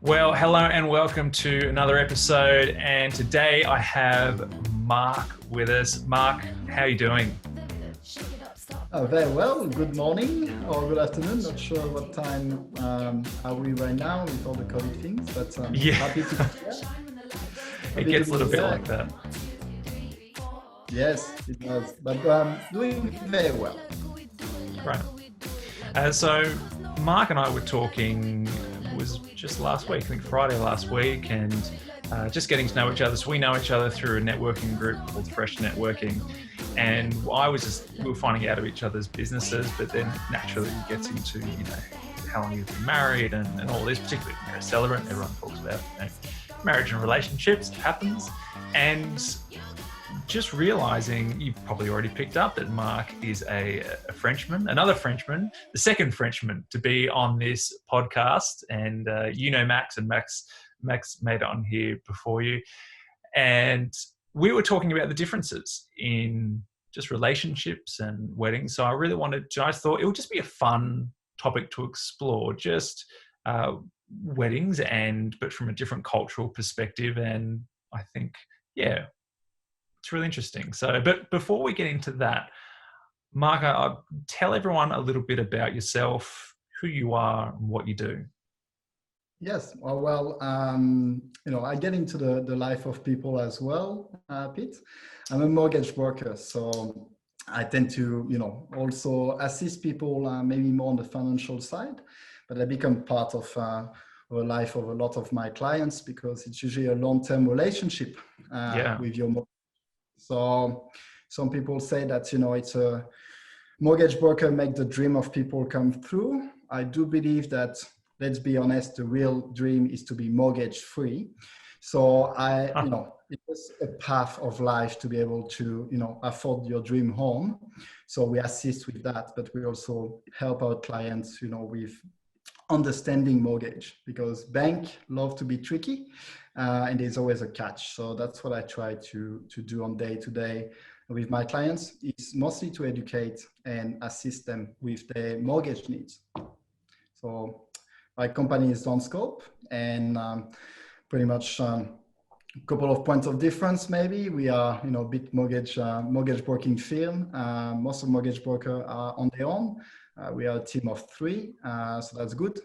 Well, hello and welcome to another episode. And today I have Marc with us. Marc, how are you doing? Very well. Good morning or good afternoon. Not sure what time are we right now with all the COVID things, but Yeah, happy to be here. it Happy to gets a be little bit here. like that. Yes, it does. But doing very well. Right. So Marc and I were talking, it was just last week, I think Friday last week, and just getting to know each other. So we know each other through a networking group called Fresh Networking. And we were finding out of each other's businesses, but then naturally it gets into, how long you've been married and all this, particularly Celebrant. Everyone talks about marriage and relationships. It happens. And just realizing, you've probably already picked up that Marc is a Frenchman, another Frenchman, the second Frenchman to be on this podcast. And Max, and Max made it on here before you. And we were talking about the differences in just relationships and weddings. So I thought it would just be a fun topic to explore, just weddings, but from a different cultural perspective. And I think, it's really interesting. So, but before we get into that, Marc, I'll tell everyone a little bit about yourself, who you are and what you do. Yes. I get into the life of people as well, Pete. I'm a mortgage broker, so I tend to, also assist people maybe more on the financial side, but I become part of the life of a lot of my clients because it's usually a long-term relationship with your mortgage. So some people say that, it's a mortgage broker make the dream of people come through. I do believe that, let's be honest, the real dream is to be mortgage free. So it's a path of life to be able to, afford your dream home. So we assist with that, but we also help our clients, with understanding mortgage, because bank love to be tricky and there's always a catch. So that's what I try to do on day to day with my clients. It's mostly to educate and assist them with their mortgage needs. So my company is Donscope, and pretty much a couple of points of difference. Maybe we are, big mortgage broking firm. Most of mortgage brokers are on their own. We are a team of 3, so that's good.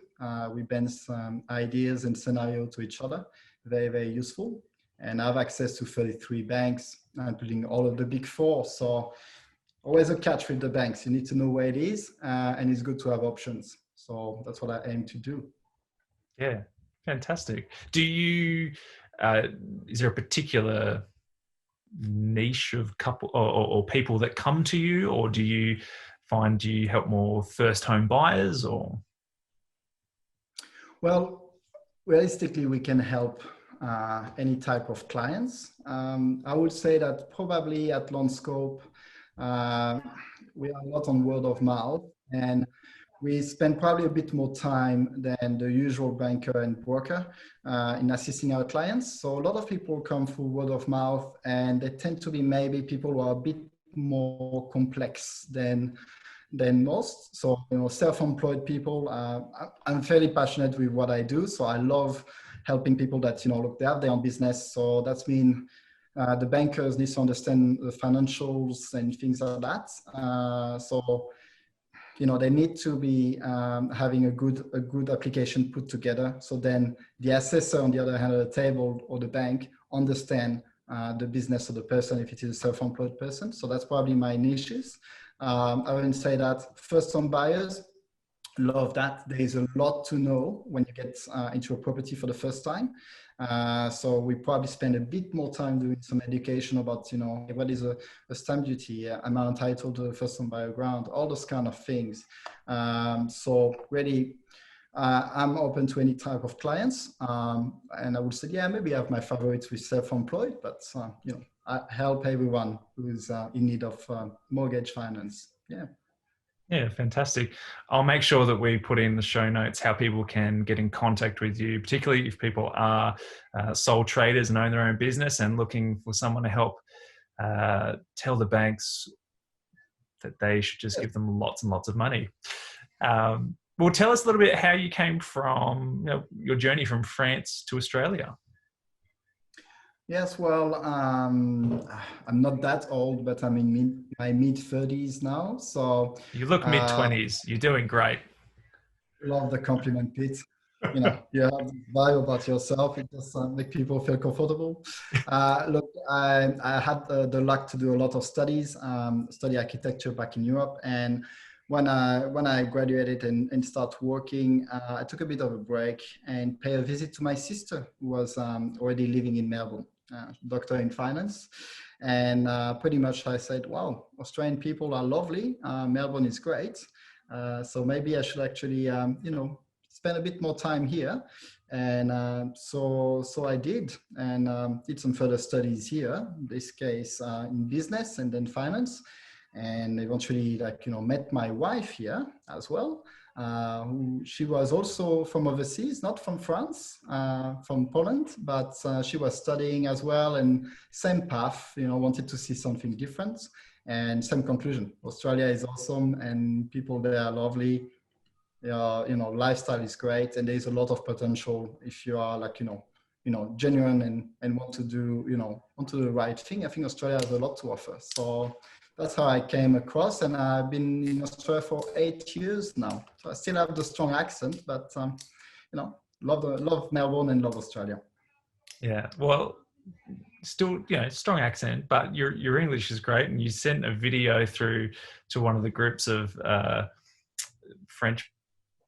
We bounce ideas and scenario to each other. Very, very useful. And I have access to 33 banks, including all of the big 4. So always a catch with the banks. You need to know where it is, and it's good to have options. So that's what I aim to do. Yeah, fantastic. Do you, is there a particular niche of couple or people that come to you, or do you help more first home buyers or? Well, realistically, we can help any type of clients. I would say that probably at Lonscope, we are a lot on word of mouth, and we spend probably a bit more time than the usual banker and broker in assisting our clients. So a lot of people come through word of mouth, and they tend to be maybe people who are a bit more complex than most. So, self-employed people, I'm fairly passionate with what I do. So I love helping people that, they have their own business. So that's mean the bankers need to understand the financials and things like that. They need to be having a good application put together. So then the assessor on the other hand of the table, or the bank, understand the business of the person if it is a self-employed person. So that's probably my niches. I wouldn't say that first home buyers love that. There is a lot to know when you get into a property for the first time. So we probably spend a bit more time doing some education about, what is a stamp duty, am I entitled to a first home buyer grant, all those kind of things. So really, I'm open to any type of clients. And I would say, maybe I have my favorites with self-employed, but, I help everyone who's in need of mortgage finance. Yeah. Yeah, fantastic. I'll make sure that we put in the show notes how people can get in contact with you, particularly if people are sole traders and own their own business and looking for someone to help tell the banks that they should just give them lots and lots of money. Well, tell us a little bit how you came from, your journey from France to Australia. Yes, well, I'm not that old, but I'm in my mid 30s now. So You look mid uh, 20s. You're doing great. love the compliment, Pete. You know, you have this vibe about yourself. It just make people feel comfortable. Look, I had the luck to do a lot of studies, study architecture back in Europe. And when I graduated and start working, I took a bit of a break and pay a visit to my sister, who was already living in Melbourne, doctor in finance. And pretty much I said, wow, Australian people are lovely. Melbourne is great. So maybe I should actually, spend a bit more time here. And so I did, and did some further studies here, in this case in business and then finance. And eventually, met my wife here as well. She was also from overseas, not from France, from Poland, but she was studying as well, and same path, wanted to see something different. And same conclusion: Australia is awesome, and people there are lovely. Lifestyle is great, and there's a lot of potential if you are genuine and want to do the right thing. I think Australia has a lot to offer. So that's how I came across, and I've been in Australia for 8 years now. So I still have the strong accent, but love Melbourne and love Australia. Yeah. Well, still, strong accent, but your English is great. And you sent a video through to one of the groups of French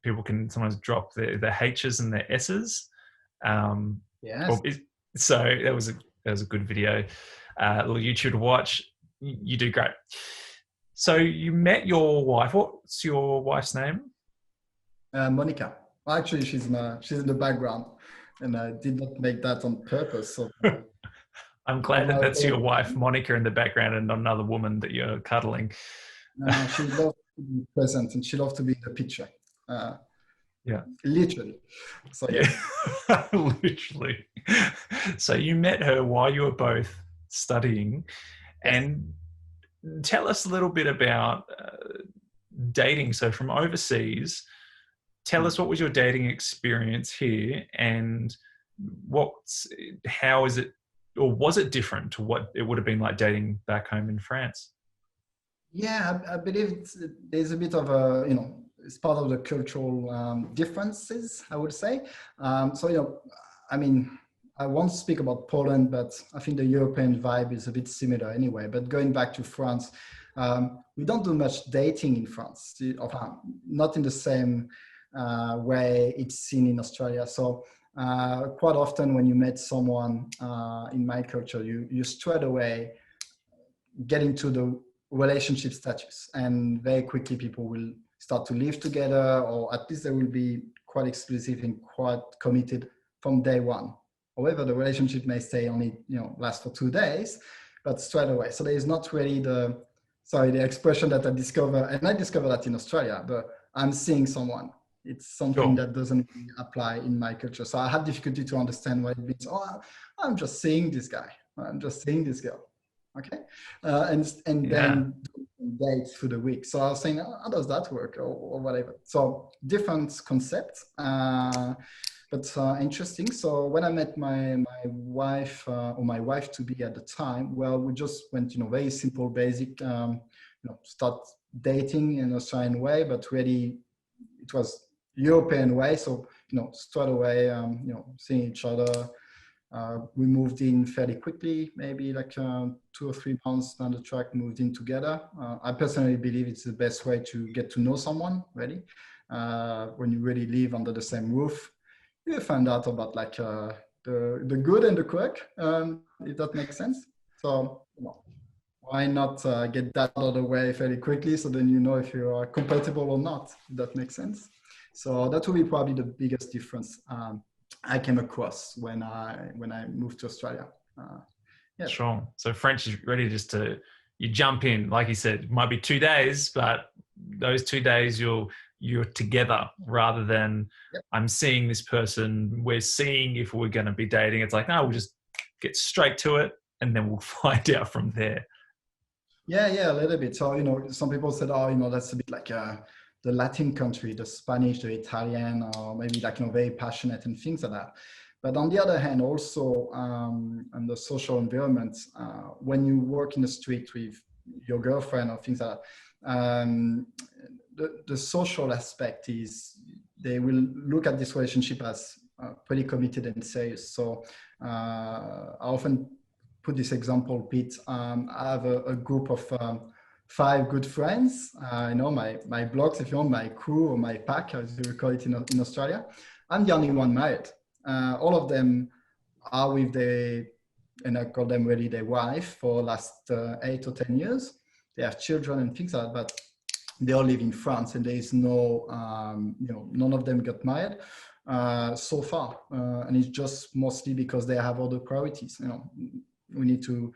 people can sometimes drop the H's and the S's. Yes. So that was a good video, a little YouTube to watch. You do great. So you met your wife. What's your wife's name? Monica. Well, actually, she's in the background, and I did not make that on purpose. So I'm glad that's your wife, Monica, in the background, and not another woman that you're cuddling. She loves to be present, and she loves to be in the picture. Yeah, literally. So yeah, literally. So you met her while you were both studying, yes. And tell us a little bit about dating. So from overseas, tell us what was your dating experience here, and how is it, or was it different to what it would have been like dating back home in France? Yeah, I believe there's a bit of it's part of the cultural differences, I would say. I won't speak about Poland, but I think the European vibe is a bit similar anyway. But going back to France, we don't do much dating in France, not in the same way it's seen in Australia. So quite often when you met someone in my culture, you straight away get into the relationship status, and very quickly people will start to live together, or at least they will be quite exclusive and quite committed from day one. However, the relationship may stay only, last for 2 days, but straight away. So there is not really the expression that I discover, and I discovered that in Australia, but I'm seeing someone. It's something that doesn't really apply in my culture. So I have difficulty to understand what it means. Oh, I'm just seeing this guy. I'm just seeing this girl. Okay. And then date through the week. So I was saying, how does that work, or whatever? So different concept, but interesting. So when I met my wife, or my wife to be at the time, well, we just went, very simple, basic, start dating in an Australian way, but really it was European way. So, straight away, seeing each other. We moved in fairly quickly, maybe like 2 or 3 months down the track, moved in together. I personally believe it's the best way to get to know someone, really. When you really live under the same roof, you find out about the good and the quirk, if that makes sense. So why not get that out of the way fairly quickly, so then you know if you are compatible or not, if that makes sense. So that will be probably the biggest difference I came across when I moved to Australia. Strong. So French is ready just you jump in, like you said, it might be 2 days, but those 2 days you're together, rather than I'm seeing this person, we're seeing if we're going to be dating. It's like, no, we'll just get straight to it, and then we'll find out from there. Yeah, a little bit. So, some people said, oh, that's a bit like the Latin country, the Spanish, the Italian, or maybe like, very passionate and things like that. But on the other hand, also in the social environment, when you work in the street with your girlfriend or things like that, the social aspect is they will look at this relationship as pretty committed and serious. So I often put this example, Pete. I have a group of 5 good friends, my blocks, if you want, my crew or my pack, as you call it in Australia. I'm the only one married. All of them are with and I call them really their wife for the last 8 or 10 years. They have children and things like that, but they all live in France, and there is no, none of them got married so far. And it's just mostly because they have other priorities. We need to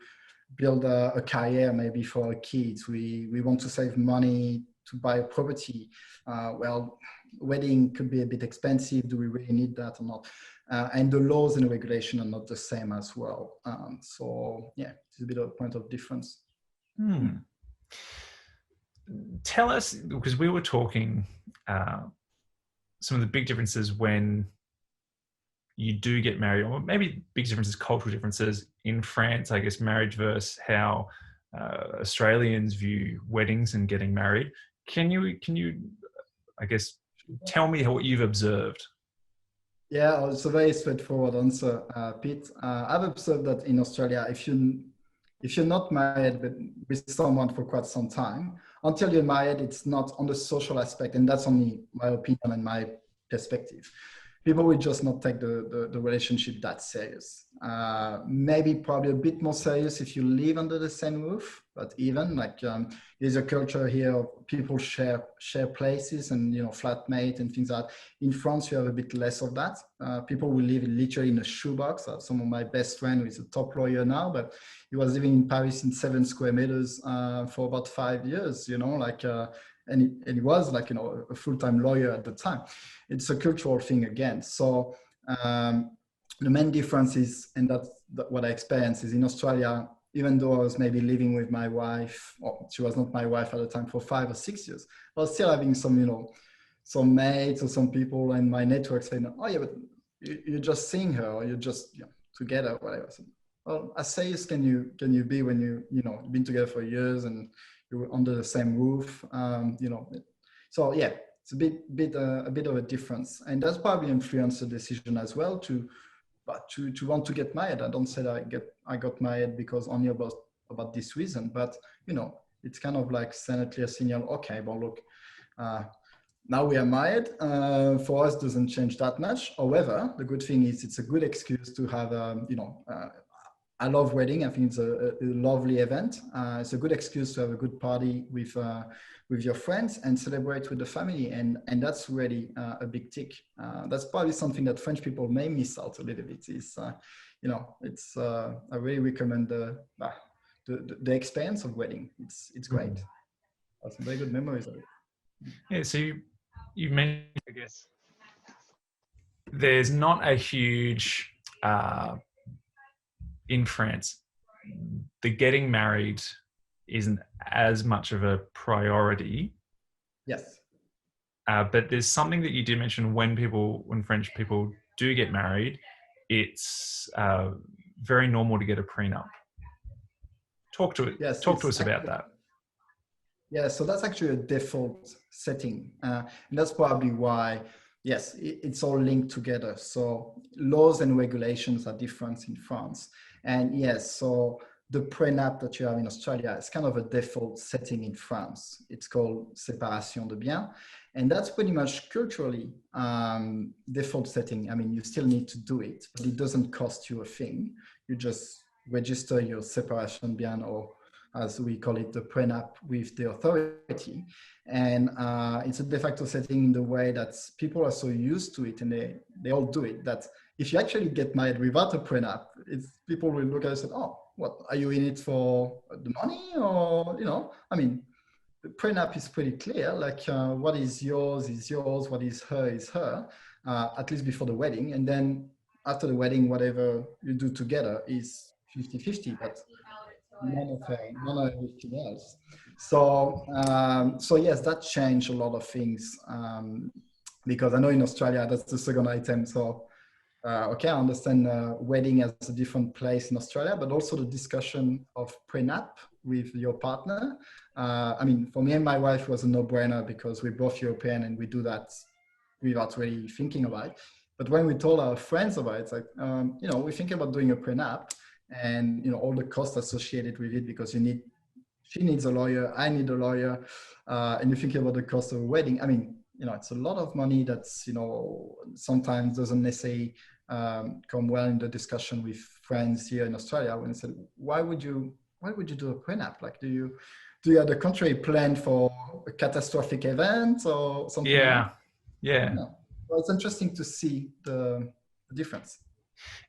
build a career maybe for our kids. We want to save money to buy a property. Well, wedding could be a bit expensive. Do we really need that or not? And the laws and regulation are not the same as well. So yeah, it's a bit of a point of difference. Tell us, because we were talking some of the big differences when you do get married, or maybe big differences, cultural differences in France, I guess, marriage versus how Australians view weddings and getting married. Can you, I guess, tell me what you've observed? Yeah, it's a very straightforward answer, Pete. I've observed that in Australia, if you're not married with someone for quite some time, until you're married, it's not on the social aspect, and that's only my opinion and my perspective. People will just not take the relationship that serious. Maybe probably a bit more serious if you live under the same roof, but even there's a culture here of people share places and flatmate and things like that. In France, you have a bit less of that. People will live literally in a shoebox. Some of my best friend who is a top lawyer now, but he was living in Paris in 7 square meters for about 5 years. And he was a full-time lawyer at the time. It's a cultural thing again. So the main difference is, and that's what I experienced, is in Australia, even though I was maybe living with my wife, or she was not my wife at the time, for 5 or 6 years, I was still having some mates or some people in my network saying, oh yeah, but you're just seeing her, or you're just together, whatever. So, well, as serious can you be when you've been together for years and you're under the same roof? So yeah, it's a bit of a difference, and that's probably influenced the decision as well to want to get married. I don't say that I got married because only about this reason, but it's kind of like send a clear signal. Okay, well look, now we are married. For us, doesn't change that much. However, the good thing is it's a good excuse to have I love wedding. I think it's a lovely event. It's a good excuse to have a good party with your friends and celebrate with the family. And that's really a big tick. That's probably something that French people may miss out a little bit. Is it's I really recommend the experience of wedding. It's great. I have some very good memories of it. Yeah. So you mentioned, I guess, there's not a huge in France, the getting married isn't as much of a priority. Yes. But there's something that you did mention when French people do get married, it's very normal to get a prenup. Talk to us about that. Yeah, so that's actually a default setting. And that's probably why, yes, it's all linked together. So laws and regulations are different in France. And yes, so the prenup that you have in Australia is kind of a default setting in France. It's called séparation de biens. And that's pretty much culturally default setting. I mean, you still need to do it, but it doesn't cost you a thing. You just register your séparation bien, or as we call it, the prenup, with the authority. And it's a de facto setting in the way that people are so used to it, and they all do it, that if you actually get married without a prenup, people will look at it and say, oh, what, are you in it for the money? Or, I mean, the prenup is pretty clear, like what is yours, what is her, at least before the wedding. And then after the wedding, whatever you do together is 50-50, but none of everything else. So yes, that changed a lot of things, because I know in Australia that's the second item. So okay, I understand wedding has a different place in Australia, but also the discussion of prenup with your partner. I mean, for me and my wife, it was a no-brainer because we're both European and we do that without really thinking about it. But when we told our friends about it, it's like, we're thinking about doing a prenup and, all the costs associated with it, because she needs a lawyer, I need a lawyer, and you're thinking about the cost of a wedding. I mean, it's a lot of money that's, sometimes doesn't necessarily come well in the discussion with friends here in Australia when they said, why would you do a prenup? Like, do you have the contrary plan for a catastrophic event or something like that? Yeah. Well, it's interesting to see the difference.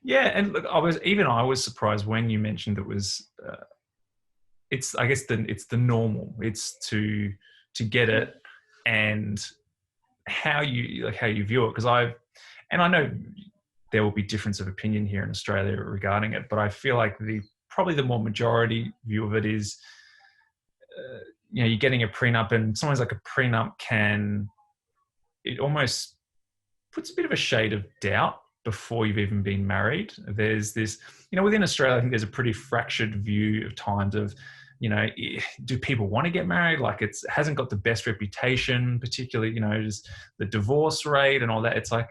Yeah. And look, I was surprised when you mentioned it was, I guess it's the normal. It's to get it, and how you view it. Because I know there will be difference of opinion here in Australia regarding it, but I feel like probably the more majority view of it is, you're getting a prenup, and sometimes like a prenup it almost puts a bit of a shade of doubt before you've even been married. There's this, within Australia, I think there's a pretty fractured view of times of, do people want to get married? Like, it hasn't got the best reputation, particularly, just the divorce rate and all that. It's like,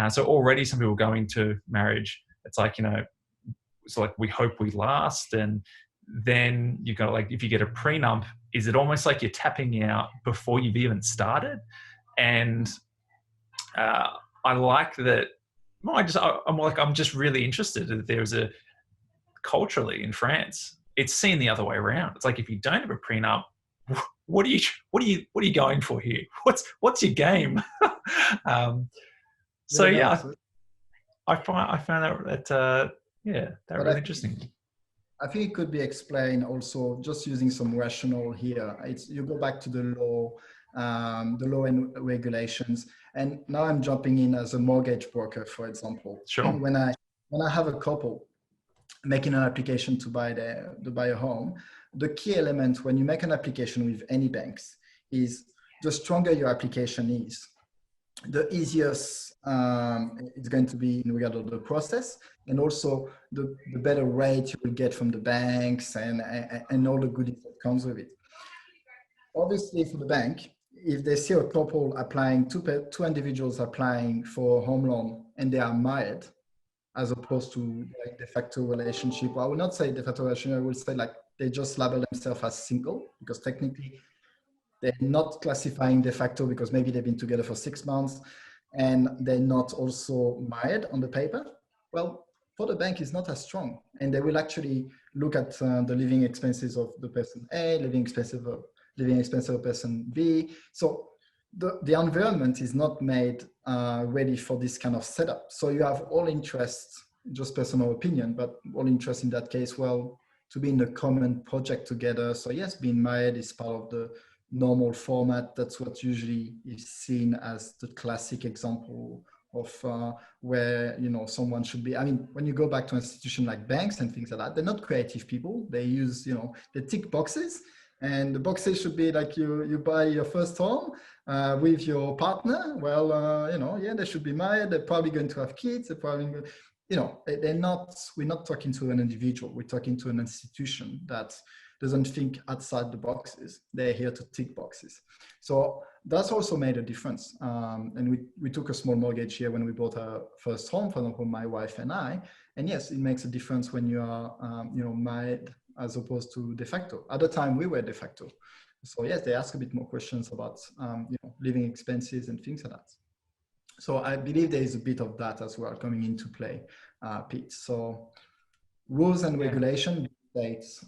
so already some people go into marriage, it's like, it's like, we hope we last. And then you've got, like, if you get a prenup, is it almost like you're tapping out before you've even started? And I like that. I'm just really interested that there's culturally in France, it's seen the other way around. It's like, if you don't have a prenup, what are you going for here? What's your game? So yeah, I found that really interesting. I think it could be explained also just using some rationale here. You go back to the law and regulations. And now I'm jumping in as a mortgage broker, for example. Sure. When I have a couple making an application to buy a home, the key element when you make an application with any banks is, the stronger your application is, the easiest it's going to be in regard to the process, and also the better rate you will get from the banks and all the goodies that comes with it. Obviously, for the bank, if they see a couple applying, two individuals applying for a home loan and they are married, as opposed to like de facto relationship, well, I will not say de facto relationship, I will say like they just label themselves as single, because technically they're not classifying de facto because maybe they've been together for 6 months and they're not also married on the paper. Well, for the bank, it's not as strong, and they will actually look at the living expenses of the person A, living expenses of person B. So the environment is not made ready for this kind of setup. So you have all interest, just personal opinion, but all interest in that case, well, to be in a common project together. So yes, being married is part of the normal format. That's what usually is seen as the classic example of where someone should be. I mean, when you go back to an institution like banks and things like that, they're not creative people. They use they tick boxes, and the boxes should be like you buy your first home with your partner. Well, they should be married. They're probably going to have kids. They're probably they're not. We're not talking to an individual. We're talking to an institution that doesn't think outside the boxes. They're here to tick boxes. So that's also made a difference. And we took a small mortgage here when we bought our first home, for example, my wife and I. And yes, it makes a difference when you are, married as opposed to de facto. At the time, we were de facto. So yes, they ask a bit more questions about, living expenses and things like that. So I believe there is a bit of that as well coming into play, Pete. So rules and regulation states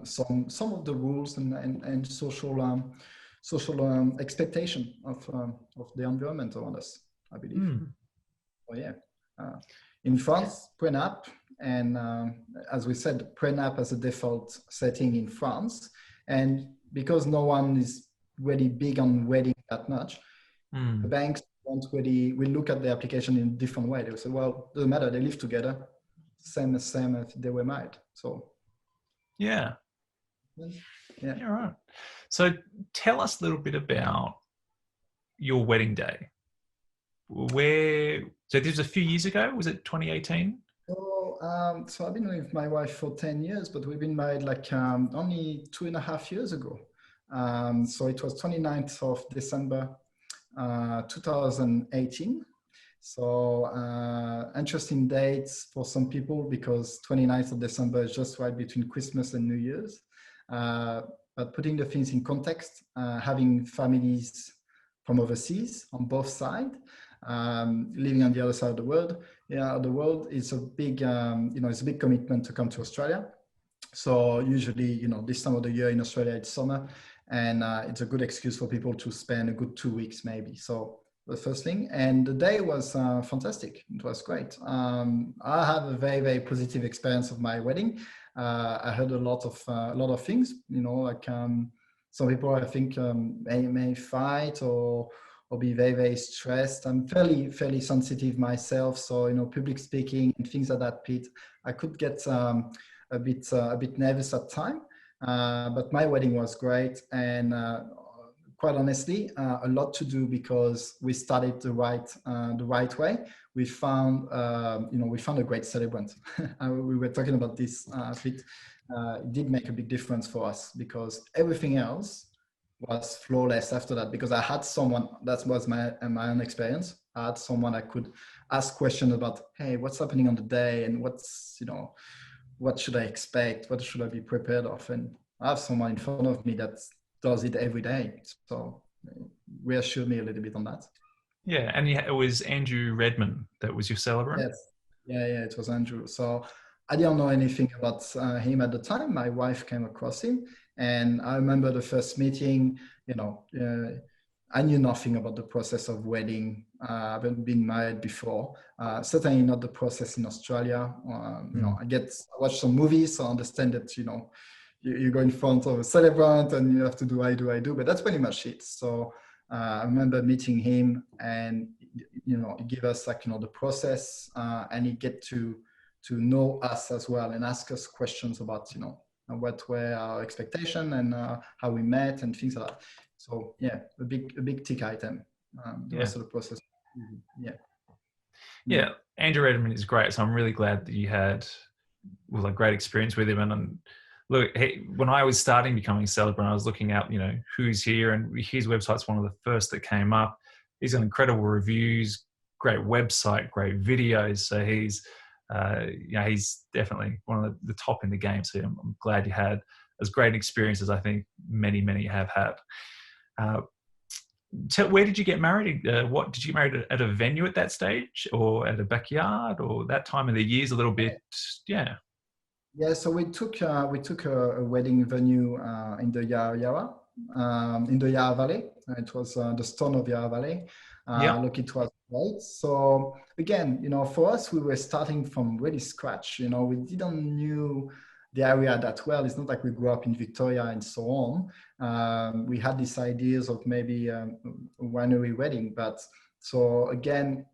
some of the rules and social expectation of the environment around us, I believe. Oh yeah. In France, prenup, and as we said, prenup as a default setting in France, and because no one is really big on wedding that much, the banks don't really will look at the application in a different way. They will say, well, doesn't matter, they live together, same as they were married. So yeah, Yeah. Yeah, right. So tell us a little bit about your wedding day. So this was a few years ago, was it 2018? So I've been with my wife for 10 years, but we've been married like only 2.5 years ago. So it was 29th of December, 2018. So interesting dates for some people because 29th of December is just right between Christmas and New Year's. Uh, but putting the things in context, having families from overseas on both sides, living on the other side of the world, it's a big, it's a big commitment to come to Australia. So usually, this time of the year in Australia, it's summer, and it's a good excuse for people to spend a good 2 weeks maybe. So the first thing, and the day was fantastic. It was great. I have a very, very positive experience of my wedding. I heard a lot of things, like some people I think may fight or be very, very stressed. I'm fairly sensitive myself, so public speaking and things like that, Pete, I could get a bit nervous at time, but my wedding was great, and quite honestly, a lot to do because we started the right way. We found a great celebrant. We were talking about this bit. It did make a big difference for us because everything else was flawless after that. Because I had someone, that was my own experience. I had someone I could ask questions about. Hey, what's happening on the day, and what should I expect? What should I be prepared of? And I have someone in front of me that does it every day. So reassure me a little bit on that. Yeah, and it was Andrew Redman that was your celebrant. Yes. Yeah, it was Andrew. So I didn't know anything about him at the time. My wife came across him, and I remember the first meeting. I knew nothing about the process of wedding. I haven't been married before. Certainly not the process in Australia. I watch some movies, so I understand that you go in front of a celebrant and you have to do I do, but that's pretty much it. So I remember meeting him, and he gave us the process, and he get to know us as well and ask us questions about what were our expectation and how we met and things like that. So yeah, a big tick item. The rest of the process. Yeah. Yeah, Andrew Redman is great. So I'm really glad that you had a great experience with him. And look, when I was starting becoming a celebrant, I was looking up, who's here, and his website's one of the first that came up. He's got incredible reviews, great website, great videos. So he's definitely one of the top in the game. So I'm glad you had as great an experience as I think many have had. Where did you get married? What did you get married at a venue at that stage, or at a backyard, or that time of the year's a little bit? Yeah. Yeah, so we took a wedding venue in the Yarra in the Yarra Valley. It was the stone of Yarra Valley. Look, it was great. So again, for us, we were starting from really scratch. We didn't knew the area that well. It's not like we grew up in Victoria and so on. We had these ideas of maybe a winery wedding, but so again,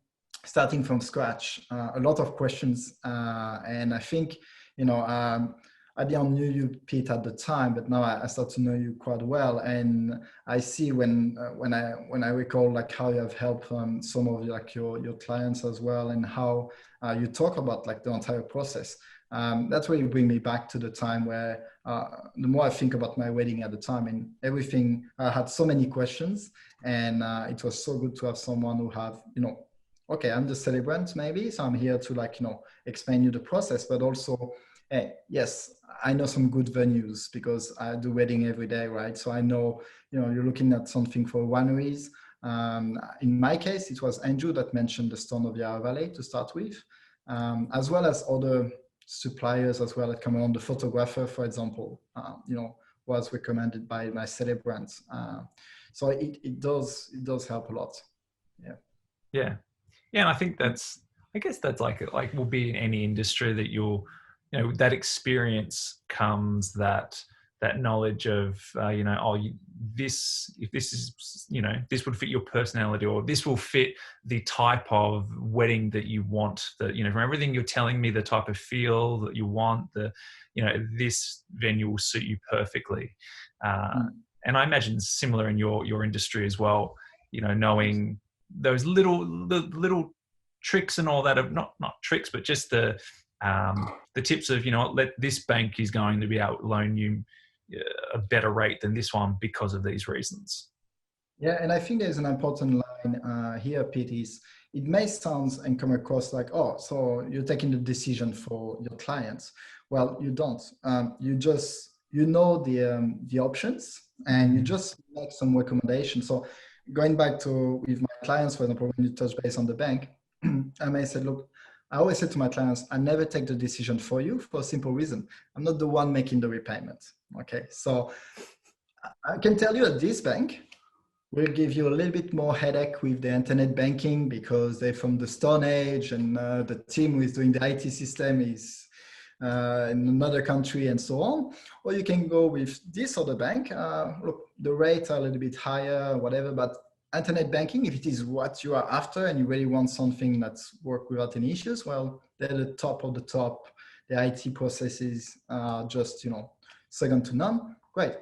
starting from scratch, a lot of questions, and I think. I didn't know you, Pete, at the time, but now I start to know you quite well, and I see when I recall how you have helped some of your clients as well, and how you talk about the entire process. That's where you bring me back to the time where the more I think about my wedding at the time and everything, I had so many questions, and it was so good to have someone who have okay, I'm the celebrant maybe, so I'm here to explain you the process, but also, hey, yes, I know some good venues because I do wedding every day, right? So I know, you're looking at something for wineries. In my case, it was Andrew that mentioned the Stone of Yarra Valley to start with, as well as other suppliers as well that come on. The photographer, for example, was recommended by my celebrants. So it does help a lot. Yeah. Yeah. Yeah, and I think I guess that's like will be in any industry that that experience comes, that that knowledge of, if this is, this would fit your personality, or this will fit the type of wedding that you want, that, from everything you're telling me, the type of feel that you want, this venue will suit you perfectly. And I imagine similar in your industry as well, knowing those little tricks and all that, of not tricks, but just the tips of, this bank is going to be able to loan you a better rate than this one because of these reasons. Yeah, and I think there's an important line here, Pete, is it may sound and come across like, oh, so you're taking the decision for your clients. Well, you don't. You just, the options, and you just make some recommendations. So going back to with my clients, for example, when you touch base on the bank, I may say, look, I always say to my clients, I never take the decision for you for a simple reason. I'm not the one making the repayment. Okay, so I can tell you at this bank, we'll give you a little bit more headache with the internet banking because they're from the Stone Age, and the team who is doing the IT system is in another country and so on. Or you can go with this other bank. Look, the rates are a little bit higher, whatever, but internet banking, if it is what you are after and you really want something that's work without any issues, well, they're the top of the top. The IT processes are just, second to none. Great.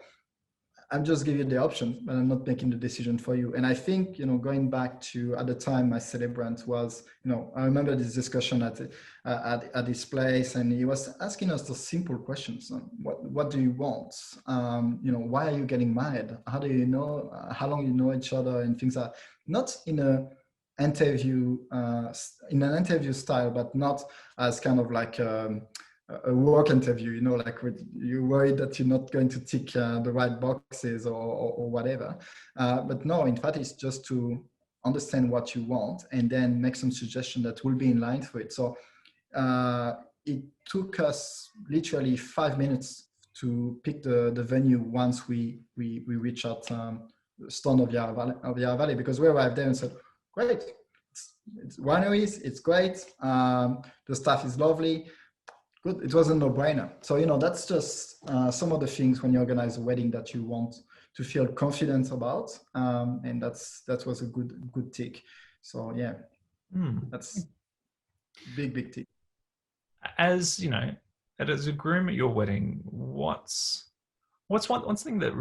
I'm just giving you the option, but I'm not making the decision for you. And I think, going back to at the time, my Celebrant was, I remember this discussion at this place, and he was asking us the simple questions. What do you want? Why are you getting married? How do you know, how long you know each other, and things are not in an interview style, but not as kind of like, a work interview, like you're worried that you're not going to tick the right boxes or whatever. But no, in fact, it's just to understand what you want and then make some suggestion that will be in line for it. So it took us literally 5 minutes to pick the venue once we reach out Stone of Yarra Valley, because we arrived there and said, great, it's wineries, it's great, the staff is lovely. Good. It was a no-brainer. So, that's just some of the things when you organize a wedding that you want to feel confident about. And that was a good tick. So, yeah, that's big tick. As a groom at your wedding, what's one thing that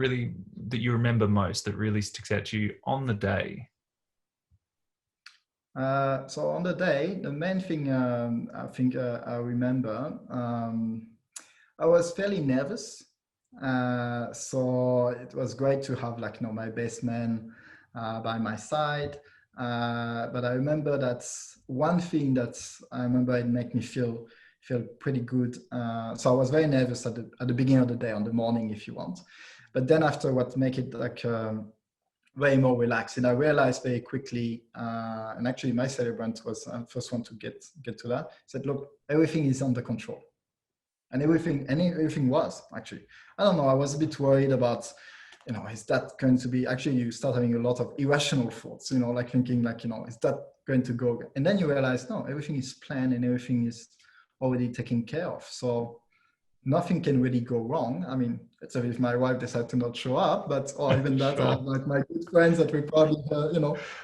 you remember most, that really sticks out to you on the day? So on the day, the main thing I think I remember, I was fairly nervous. So it was great to have my best man by my side. But I remember that's one thing that I remember it made me feel pretty good. So I was very nervous at the beginning of the day, on the morning, if you want. But then after, what make it way more relaxed. And I realized very quickly, and actually my Celebrant was the first one to get to that, said, look, everything is under control. And everything was, actually. I don't know, I was a bit worried about, is that going to be, actually you start having a lot of irrational thoughts, thinking is that going to go? And then you realize, no, everything is planned and everything is already taken care of. So nothing can really go wrong. I mean, it's if my wife decides to not show up, or even that, sure. I have my good friends that we probably,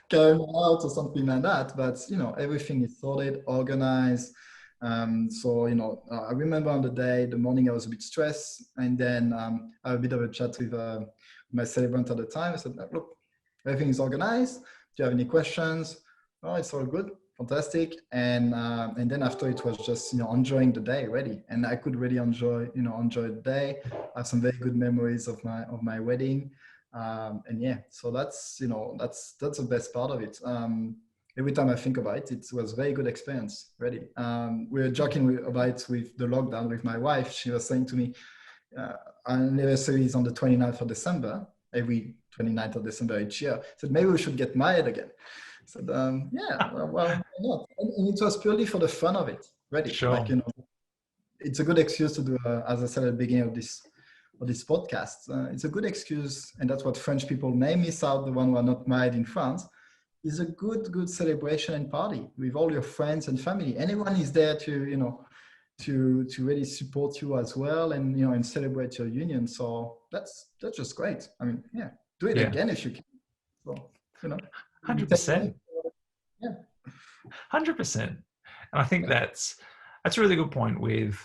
carry out or something like that. But, everything is sorted, organized. So, I remember on the morning I was a bit stressed, and then I had a bit of a chat with my Celebrant at the time. I said, look, everything is organized. Do you have any questions? Oh, it's all good. Fantastic. And then after, it was just, enjoying the day really. And I could really enjoy the day. I have some very good memories of my wedding. And yeah, so that's the best part of it. Every time I think about it, it was a very good experience, really. We were joking about it with the lockdown with my wife. She was saying to me, our anniversary is on the 29th of December, every 29th of December each year. I said, maybe we should get married again. So yeah, well, why not? And it was purely for the fun of it, really. Sure. It's a good excuse to do, as I said at the beginning of this podcast. It's a good excuse, and that's what French people may miss out. The one who are not married in France is a good celebration and party with all your friends and family. Anyone is there to to really support you as well, and and celebrate your union. So that's just great. I mean, yeah, do it Yeah, again if you can. So you take money. 100%. Yeah, 100%. And I think yeah, that's a really good point with,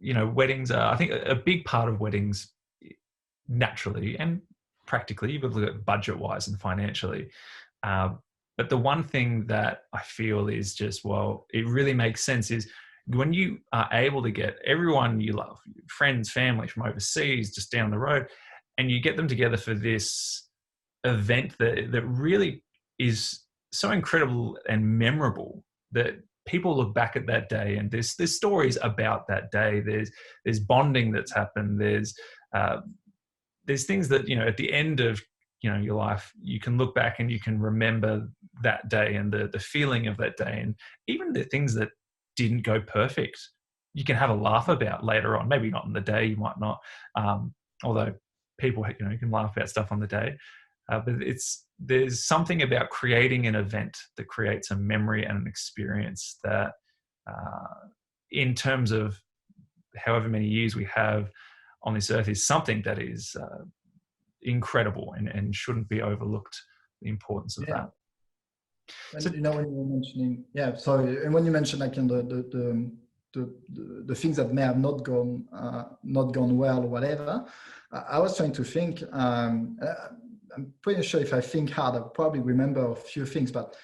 weddings are, I think a big part of weddings naturally and practically, you've got to look at budget wise and financially. Uh, but the one thing that I feel is just, well, it really makes sense is when you are able to get everyone you love, friends, family from overseas, just down the road, and you get them together for this event that really is so incredible and memorable that people look back at that day and there's stories about that day. There's bonding that's happened. Uh, there's things that at the end of your life you can look back and you can remember that day and the feeling of that day, and even the things that didn't go perfect you can have a laugh about later on. Maybe not on the day, you might not, although people you can laugh about stuff on the day, but there's something about creating an event that creates a memory and an experience that in terms of however many years we have on this earth is something that is incredible and shouldn't be overlooked, the importance of yeah. that. And So when you were mentioning, yeah, sorry, and when you mentioned like in the things that may have not gone well or whatever, I was trying to think. I'm pretty sure if I think hard, I'll probably remember a few things, but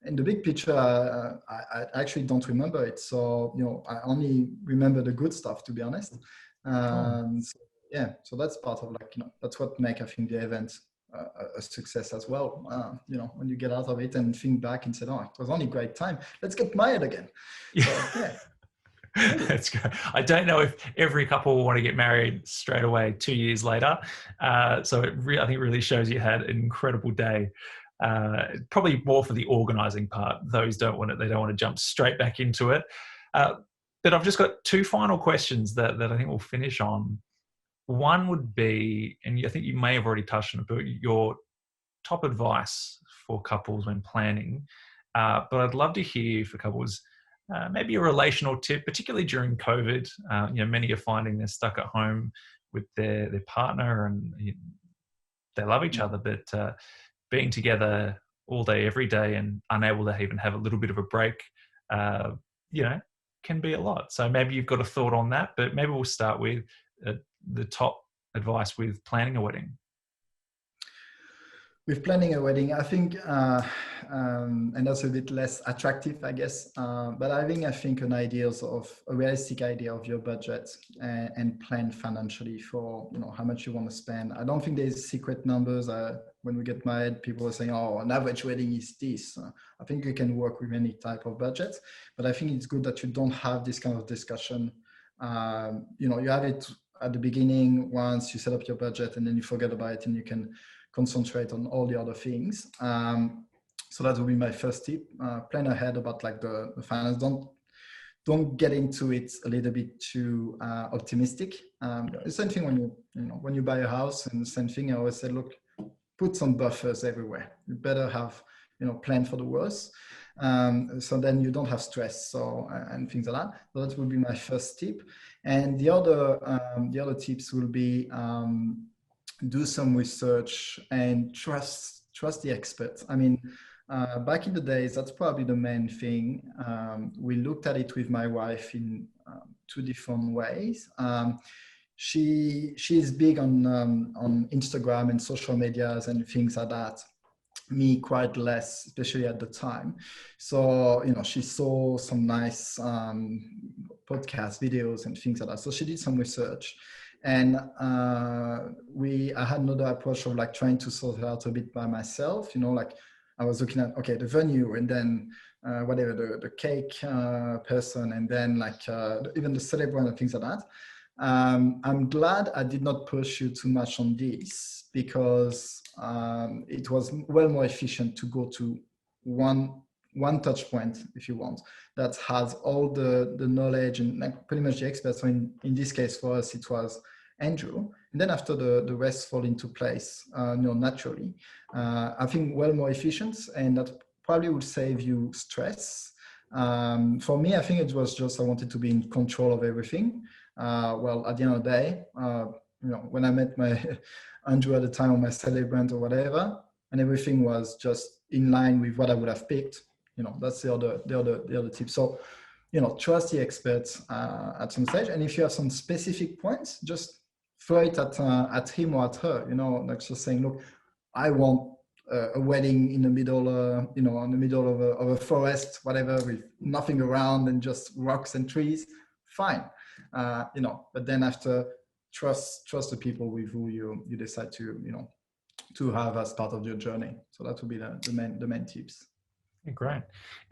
in the big picture, I actually don't remember it. So I only remember the good stuff, to be honest. So, yeah, so that's part of like that's what make I think the event a success as well. When you get out of it and think back and say, "Oh, it was only a great time. Let's get married again." So yeah, that's good. I don't know if every couple will want to get married straight away 2 years later. So I think it really shows you had an incredible day. Probably more for the organising part. Those don't want it. They don't want to jump straight back into it. But I've just got two final questions that I think we'll finish on. One would be, and I think you may have already touched on it, but your top advice for couples when planning. But I'd love to hear for couples, maybe a relational tip, particularly during COVID. Many are finding they're stuck at home with their partner and they love each other, but being together all day, every day, and unable to even have a little bit of a break, can be a lot. So maybe you've got a thought on that, but maybe we'll start with the top advice with planning a wedding. With planning a wedding, I think, and that's a bit less attractive, I guess, but I think an ideas of a realistic idea of your budget and plan financially for how much you want to spend. I don't think there's secret numbers. When we get married, people are saying, "Oh, an average wedding is this." I think you can work with any type of budget, but I think it's good that you don't have this kind of discussion. You have it at the beginning once you set up your budget, and then you forget about it, and you can concentrate on all the other things. So that would be my first tip. Plan ahead about like the finance. Don't get into it a little bit too optimistic. The same thing when you buy a house, and the same thing I always say, look, put some buffers everywhere. You better have plan for the worst. So then you don't have stress and things like that. So that would be my first tip. And the other tips will be do some research and trust the experts. I mean, back in the days, that's probably the main thing. We looked at it with my wife in two different ways. She is big on Instagram and social medias and things like that. Me quite less, especially at the time. So she saw some nice podcast videos and things like that. So she did some research. And I had another approach of like trying to sort it out a bit by myself, like I was looking at, okay, the venue, and then whatever, the cake person, and then like even the celebrant and things like that. I'm glad I did not pursue too much on this, because it was well more efficient to go to one touch point, if you want, that has all the knowledge and like pretty much the experts. So in this case for us, it was Andrew. And then after the rest fall into place, naturally, I think well more efficient, and that probably would save you stress. For me, I think it was just I wanted to be in control of everything. Well, at the end of the day, when I met my Andrew at the time, or my Celebrant or whatever, and everything was just in line with what I would have picked. That's the other tip. So, trust the experts at some stage, and if you have some specific points, just throw it at him or at her. Like just saying, look, I want a wedding in the middle, in the middle of a forest, whatever, with nothing around and just rocks and trees. Fine, But then after, trust the people with who you decide to have as part of your journey. So that would be the main tips. Great.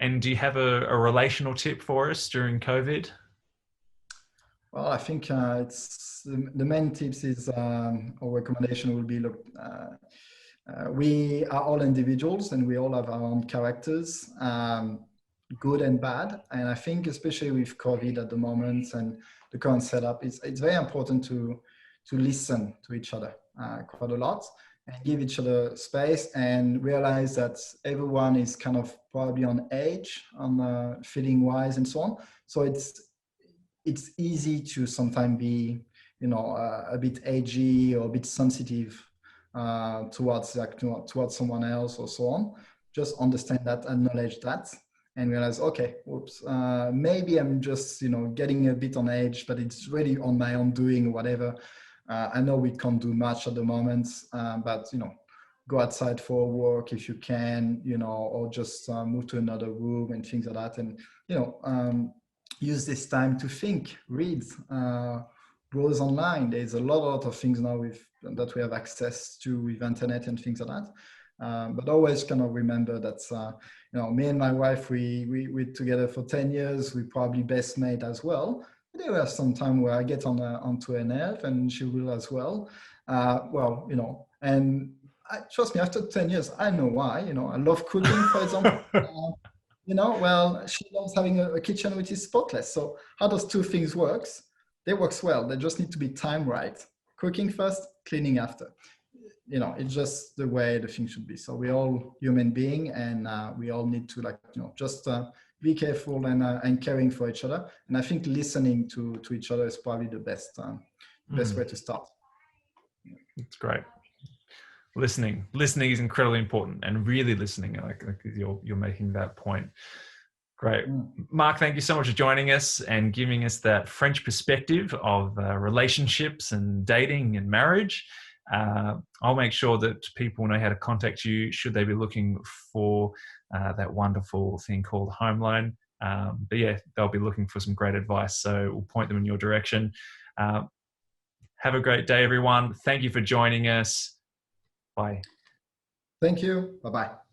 And do you have a relational tip for us during COVID? Well, I think it's the main tips is or recommendation will be, look, we are all individuals and we all have our own characters, good and bad. And I think especially with COVID at the moment and the current setup, it's very important to listen to each other quite a lot and give each other space and realize that everyone is kind of probably on edge, on feeling wise and so on. So it's easy to sometimes be, a bit edgy or a bit sensitive towards someone else or so on. Just understand that, acknowledge that, and realize, okay, whoops, maybe I'm just, getting a bit on edge, but it's really on my own doing, whatever. I know we can't do much at the moment, but, go outside for a walk if you can, or just move to another room and things like that. And, use this time to think, read, browse online. There's a lot of things now that we have access to with internet and things like that. But always kind of remember that, me and my wife, we're together for 10 years. We probably best mate as well. There were some time where I get onto a nerve, and she will as well. And trust me, after 10 years, I know why. I love cooking, for example. Well, she loves having a kitchen which is spotless. So how those two things works? They works well. They just need to be time right. Cooking first, cleaning after. It's just the way the thing should be. So we're all human being, and we all need to just be careful and caring for each other. And I think listening to each other is probably the best way to start. It's great. Listening is incredibly important, and really listening, like you're making that point. Great. Marc, thank you so much for joining us and giving us that French perspective of relationships and dating and marriage. I'll make sure that people know how to contact you should they be looking for that wonderful thing called home loan. But yeah, they'll be looking for some great advice, so we'll point them in your direction. Have a great day, everyone. Thank you for joining us. Bye. Thank you. Bye-bye.